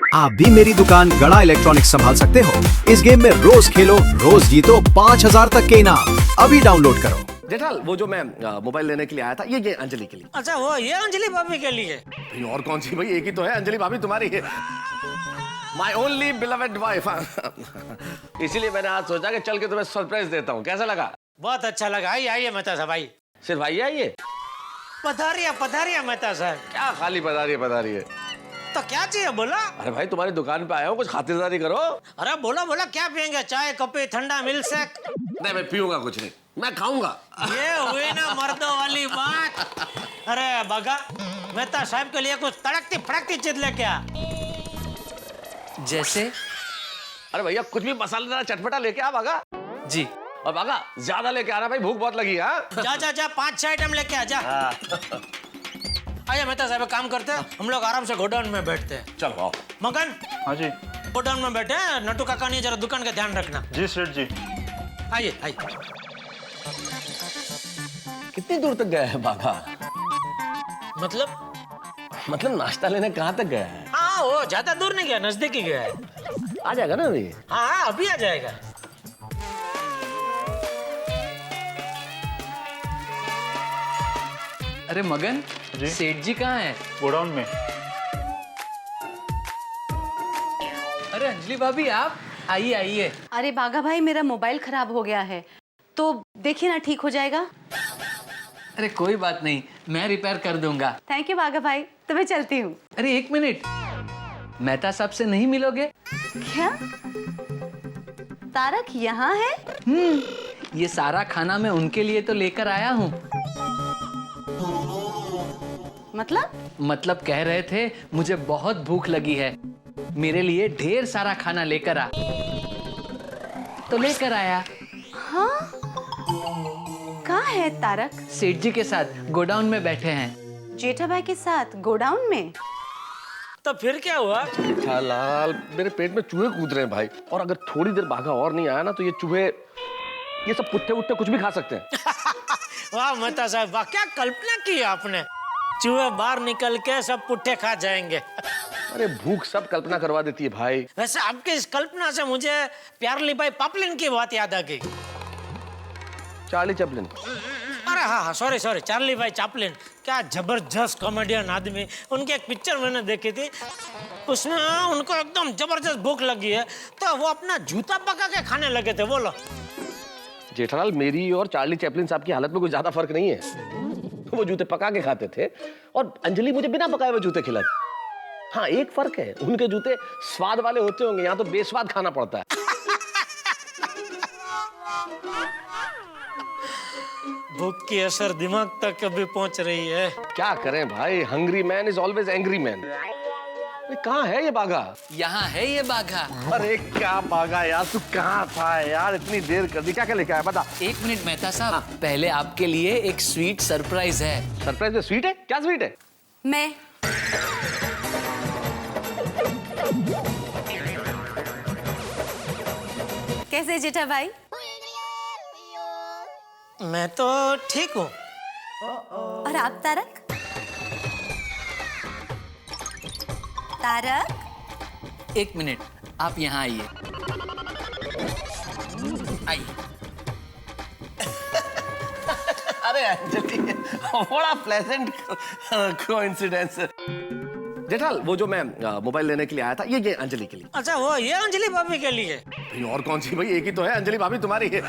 आप भी मेरी दुकान गड़ा इलेक्ट्रॉनिक्स संभाल सकते हो। इस गेम में रोज खेलो, रोज जीतो 5000 तक के इनाम। अभी डाउनलोड करो। जेठाल, वो जो मैं मोबाइल लेने के लिए आया था, ये अंजलि के लिए। अच्छा, वो ये अंजलि भाभी के लिए। भाई और कौन सी भाई, एक ही तो है अंजलि भाभी तुम्हारी है। My only beloved wife. इसीलिए मैंने आज सोचा कि चल के तुम्हें सरप्राइज देता हूँ। कैसा लगा? बहुत अच्छा लगा। आइए आइए मेहता साहब, आइए। सिर्फ आइए आइए? पधारिया मेहता साहब। क्या खाली पधारी है? तो क्या चाहिए बोला? अरे भाई, तुम्हारी दुकान पे आया हूँ, कुछ खातिरदारी करो। अरे बोला क्या पियेंगे? चाय, कॉफी, ठंडा, मिल्क शेक? नहीं, मैं पीऊंगा कुछ नहीं, मैं खाऊंगा। ये हुई ना मर्दों वाली बात। अरे बगा, मेहता साहब के लिए कुछ तड़कती फड़कती चीज लेके आ। जैसे? अरे भैया, कुछ भी मसालेदार चटपटा लेके आ बागा। जी। और बागा, ज्यादा लेके आना भाई, भूख बहुत लगी है। जा 5-6 आइटम लेके आ जा। आइए मेहता साहब, काम करते हैं हम लोग, आराम से गोडाउन में बैठते हैं। चलो आओ। मगन। हाँ जी। गोडाउन में बैठे हैं, नटू काका नहीं, जरा दुकान का ध्यान रखना। जी सेठ जी। आइए आइए। कितनी दूर तक गया है बागा? मतलब नाश्ता लेने कहाँ तक गया है? हाँ, वो ज्यादा दूर नहीं गया, नजदीक ही गया है। आ जाएगा ना अभी? हाँ, अभी आ जाएगा। अरे मगन, जी? सेठ जी कहाँ हैं? गोडाउन में। अरे अंजलि भाभी, आप आइए आइए। अरे बागा भाई, मेरा मोबाइल खराब हो गया है, तो देखिए ना, ठीक हो जाएगा। अरे कोई बात नहीं, मैं रिपेयर कर दूंगा। थैंक यू बागा भाई, तो मैं चलती हूँ। अरे एक मिनट, मेहता साहब से नहीं मिलोगे? क्या तारक यहाँ है? ये सारा खाना मैं उनके लिए तो लेकर आया हूँ। मतलब कह रहे थे मुझे बहुत भूख लगी है, मेरे लिए ढेर सारा खाना लेकर आ, तो लेकर आया। हाँ, कहाँ है तारक? सेठ जी के साथ गोडाउन में बैठे हैं। जेठा भाई के साथ गोडाउन में? तो फिर क्या हुआ? लाल, मेरे पेट में चूहे कूद रहे हैं भाई, और अगर थोड़ी देर बागा और नहीं आया ना, तो ये चूहे, ये सब पुट्टे उट्टे कुछ भी खा सकते हैं। वाह मेहता साहब, वाह, क्या कल्पना की आपने। चूहे बाहर निकल के सब पुट्ठे खा जाएंगे। अरे भूख सब कल्पना करवा देती है भाई। वैसे आपकी इस कल्पना से मुझे प्यारली भाई पापलिन की बात याद आ गई। Charlie Chaplin. अरे हाँ, सॉरी, चार्ली भाई चैपलिन। क्या जबरदस्त कॉमेडियन आदमी। उनकी एक पिक्चर मैंने देखी थी, उसमें उनको एकदम जबरदस्त भूख लगी है, तो वो अपना जूता पका के खाने लगे थे। बोलो जेठालाल, मेरी और चार्ली चैपलिन साहब की हालत में कोई ज्यादा फर्क नहीं है। वो जूते पका के खाते थे, और अंजलि मुझे बिना पकाए हुए जूते खिलाती। हाँ, एक फर्क है, उनके जूते स्वाद वाले होते होंगे, यहाँ तो बेस्वाद खाना पड़ता है। भूख की असर दिमाग तक कभी पहुंच रही है। क्या करें भाई, hungry man is always angry man. कहाँ है ये बागा? यहाँ है ये बाघा। अरे क्या बागा यार, तू कहाँ था यार, इतनी देर कर दी। क्या क्या लेके आया बता। एक मिनट मेहता साहब, पहले आपके लिए एक स्वीट सरप्राइज है। सरप्राइज में स्वीट है? क्या स्वीट है? मैं कैसे जेठा भाई? मैं तो ठीक हूँ। और आप तारक? एक मिनट, आप यहाँ आइए। आइए। अरे अंजलि, बड़ा प्लेजेंट कोइंसिडेंस। जेठाल, वो जो मैं मोबाइल लेने के लिए आया था, ये अंजलि के लिए। अच्छा, वो ये अंजलि भाभी के लिए। भाई और कौन सी भाई, एक ही तो है अंजलि भाभी तुम्हारी है।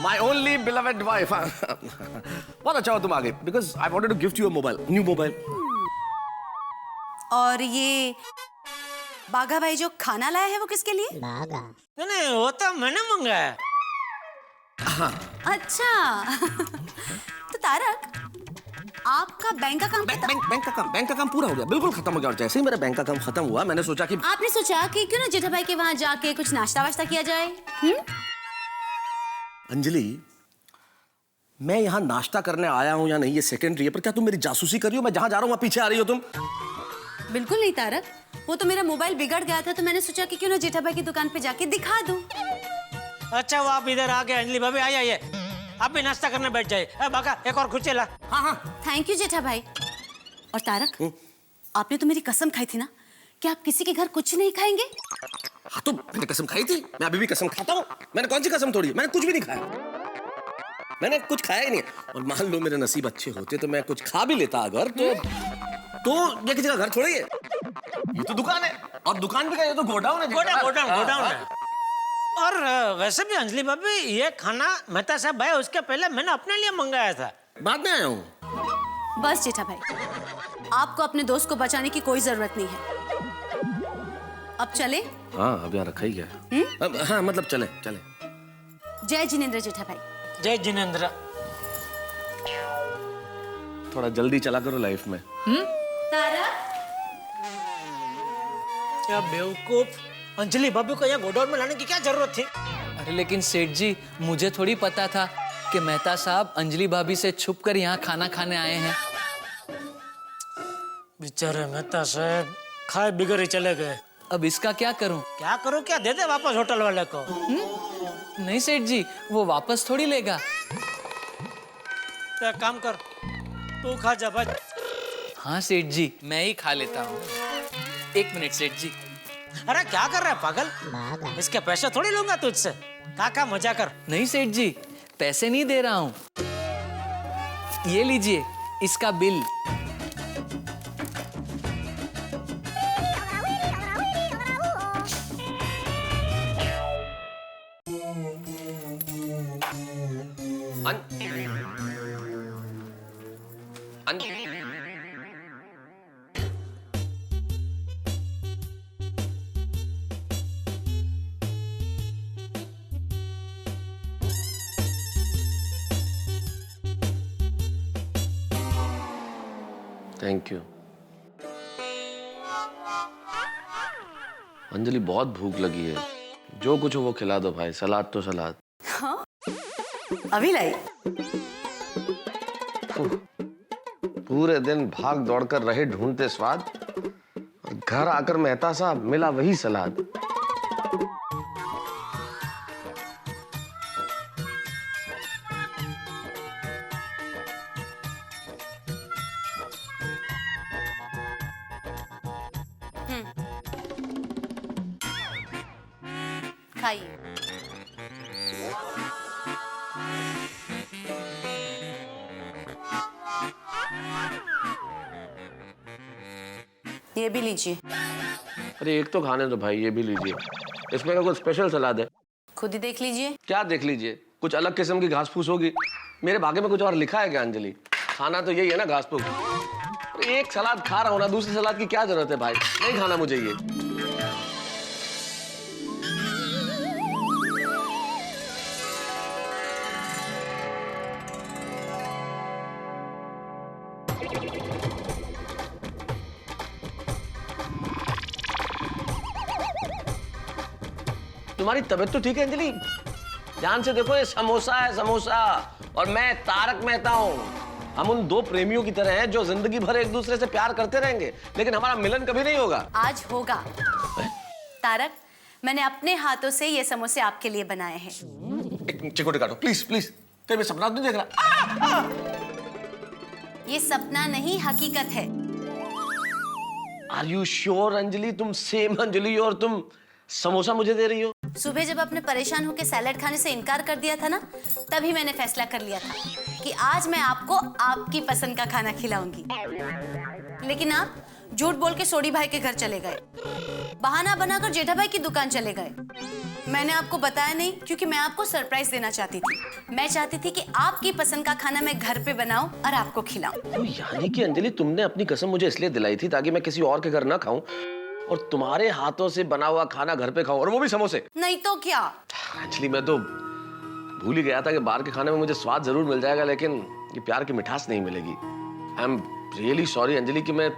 My only beloved wife. बहुत अच्छा हो तुम आ गए, because I wanted to gift you a mobile, new mobile. और ये बागा भाई जो खाना लाया है वो किसके लिए? नहीं, वो तो मैंने मंगाया। अच्छा। तो तारक, आपका बैंक का काम बैंक का काम पूरा हो गया, बिल्कुल खत्म हो गया। और जैसे ही मेरा बैंक का काम खत्म हुआ, मैंने सोचा कि आपने सोचा कि क्यों ना जेठा भाई के वहां जाके कुछ नाश्ता वाश्ता किया जाए। अंजलि, मैं यहाँ नाश्ता करने आया हूँ या नहीं ये सेकेंडरी है, पर क्या तुम मेरी जासूसी कर रही हो? मैं जहाँ जा रहा हूँ वहाँ पीछे आ रही हो तुम। बिल्कुल नहीं तारक, वो तो मेरा मोबाइल बिगड़ गया था, तो मैंने सोचा कि क्यों ना जेठा भाई की दुकान पे जाके दिखा दूं। अच्छा, वो आप इधर आ गए। अंजलि भाभी आइए, आप भी नाश्ता करने बैठ जाइए। बाका, एक और कुछ ला। हाँ। थैंक यू जेठा भाई। और तारक, आपने तो मेरी कसम खाई थी ना कि आप किसी के घर कुछ नहीं खाएंगे? हाँ तो मैंने कसम खाई थी, मैं अभी भी कसम खाता हूँ। मैंने कौन सी कसम तोड़ी? मैंने कुछ भी नहीं खाया, मैंने कुछ खाया ही नहीं। और मान लो मेरे नसीब अच्छे होते तो मैं कुछ खा भी लेता अगर, तो ये किसी का घर छोड़े, ये तो दुकान है। और दुकान भी क्या, ये तो गोडाउन है। गोडाउन है। और वैसे भी अंजलि भाभी, ये खाना मेहता साहब भाई उसके पहले मैंने अपने लिए मंगाया था। बाद में आया हूँ। बस जेठा भाई, आपको अपने दोस्त को बचाने की कोई जरूरत नहीं है। अब चले? हाँ अब यहाँ रखा ही गया। हाँ मतलब चले चले। जय जिनेंद्र जेठा भाई। जय जिनेंद्र। थोड़ा जल्दी चला करो लाइफ में। तारा, क्या बेवकूफ, अंजलि भाभी को यहाँ गोडाउन में लाने की क्या जरूरत थी? अरे लेकिन सेठ जी, मुझे थोड़ी पता था कि मेहता साहब अंजलि भाभी से छुप कर यहाँ खाना खाने आए हैं। बेचारे मेहता साहब खाए बिगड़ ही चले गए। अब इसका क्या करूं? क्या करूं, क्या दे दे वापस होटल वाले को? नहीं सेठ जी, वो वापस थोड़ी लेगा। तो एक काम कर, तू खा जा भाई। हाँ सेठ जी, मैं ही खा लेता हूँ। एक मिनट सेठ जी। अरे क्या कर रहा है पागल, इसके पैसे थोड़ी लूंगा तुझसे। काका मजा कर। नहीं सेठ जी, पैसे नहीं दे रहा हूँ। ये लीजिए इसका बिल। थैंक यू अंजलि, बहुत भूख लगी है। जो कुछ हो वो खिला दो भाई। सलाद तो सलाद। हाँ? अभी लाई। पूरे दिन भाग दौड़ कर रहे ढूंढते स्वाद, और घर आकर मेहता साहब मिला वही सलाद। खाइए। ये भी लीजिए। अरे एक तो खाने दो भाई, ये भी लीजिए। इसमें क्या कुछ स्पेशल सलाद है? खुद ही देख लीजिए। क्या देख लीजिए, कुछ अलग किस्म की घास फूस होगी। मेरे भाग्य में कुछ और लिखा है क्या अंजलि? खाना तो यही है ना, घास फूस। एक सलाद खा रहा हूं ना, दूसरी सलाद की क्या जरूरत है भाई? नहीं खाना मुझे ये। तुम्हारी तबीयत तो ठीक है अंजलि? ध्यान से देखो, ये समोसा है समोसा, और मैं तारक मेहता हूँ। हम उन दो प्रेमियों की तरह हैं जो जिंदगी भर एक दूसरे से प्यार करते रहेंगे, लेकिन हमारा मिलन कभी नहीं होगा। आज होगा। तारक, मैंने अपने हाथों से ये समोसे आपके लिए बनाए हैं। एक चिकोटे काटो प्लीज प्लीज, कहीं मैं सपना तो नहीं देख रहा? ये सपना नहीं, हकीकत है। Are you sure Anjali? तुम सेम अंजलि और तुम समोसा मुझे दे रही हो? सुबह जब आपने परेशान होकर सैलेड खाने से इनकार कर दिया था ना, तभी मैंने फैसला कर लिया था कि आज मैं आपको आपकी पसंद का खाना खिलाऊंगी। लेकिन आप झूठ बोल के सोडी भाई के घर चले गए, बहाना बनाकर जेठा भाई की दुकान चले गए। मैंने आपको बताया नहीं क्योंकि मैं आपको सरप्राइज देना चाहती थी। मैं चाहती थी कि आपकी पसंद का खाना मैं घर पे बनाऊं और आपको खिलाऊं। यानी कि अंजलि, तुमने अपनी कसम मुझे इसलिए दिलाई थी ताकि मैं किसी और के घर ना खाऊं, और तुम्हारे हाथों से बना हुआ खाना घर पे खाऊं, और वो भी समोसे। नहीं तो क्या? एक्चुअली मैं तो भूल ही गया था कि बाहर के खाने में मुझे स्वाद जरूर मिल जाएगा, लेकिन ये प्यार की मिठास नहीं मिलेगी। I am really sorry Anjali कि मैं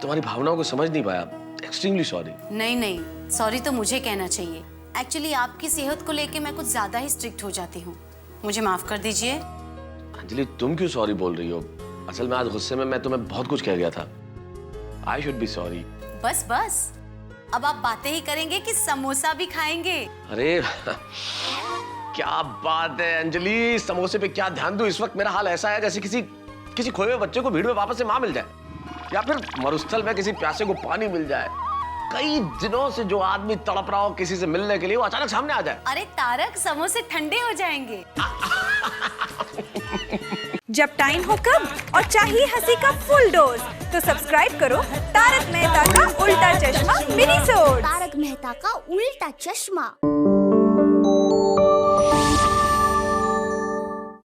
तुम्हारी भावनाओं को समझ नहीं पाया। Extremely sorry. नहीं नहीं, सॉरी तो मुझे कहना चाहिए। एक्चुअली आपकी सेहत को लेके मैं कुछ ज्यादा ही स्ट्रिक्ट हो जाती हूँ, मुझे माफ कर दीजिए। अंजलि तुम क्यों सॉरी बोल रही हो? असल में आज गुस्से में मैं तुम्हें बहुत कुछ कह गया था। I should be sorry. बस बस, अब आप बातें ही करेंगे कि समोसा भी खाएंगे? अरे क्या बात है अंजलि, समोसे पे क्या ध्यान दूं? इस वक्त मेरा हाल ऐसा है जैसे किसी खोए हुए बच्चे को भीड़ में वापस से मां मिल जाए, या फिर मरुस्थल में किसी प्यासे को पानी मिल जाए। कई दिनों से जो आदमी तड़प रहा हो किसी से मिलने के लिए, वो अचानक सामने आ जाए। अरे तारक, समोसे ठंडे हो जाएंगे। जब टाइम हो कम और चाहिए हंसी का फुल डोज, तो सब्सक्राइब करो तारक मेहता का उल्टा चश्मा मिनी सोड। तारक मेहता का उल्टा चश्मा।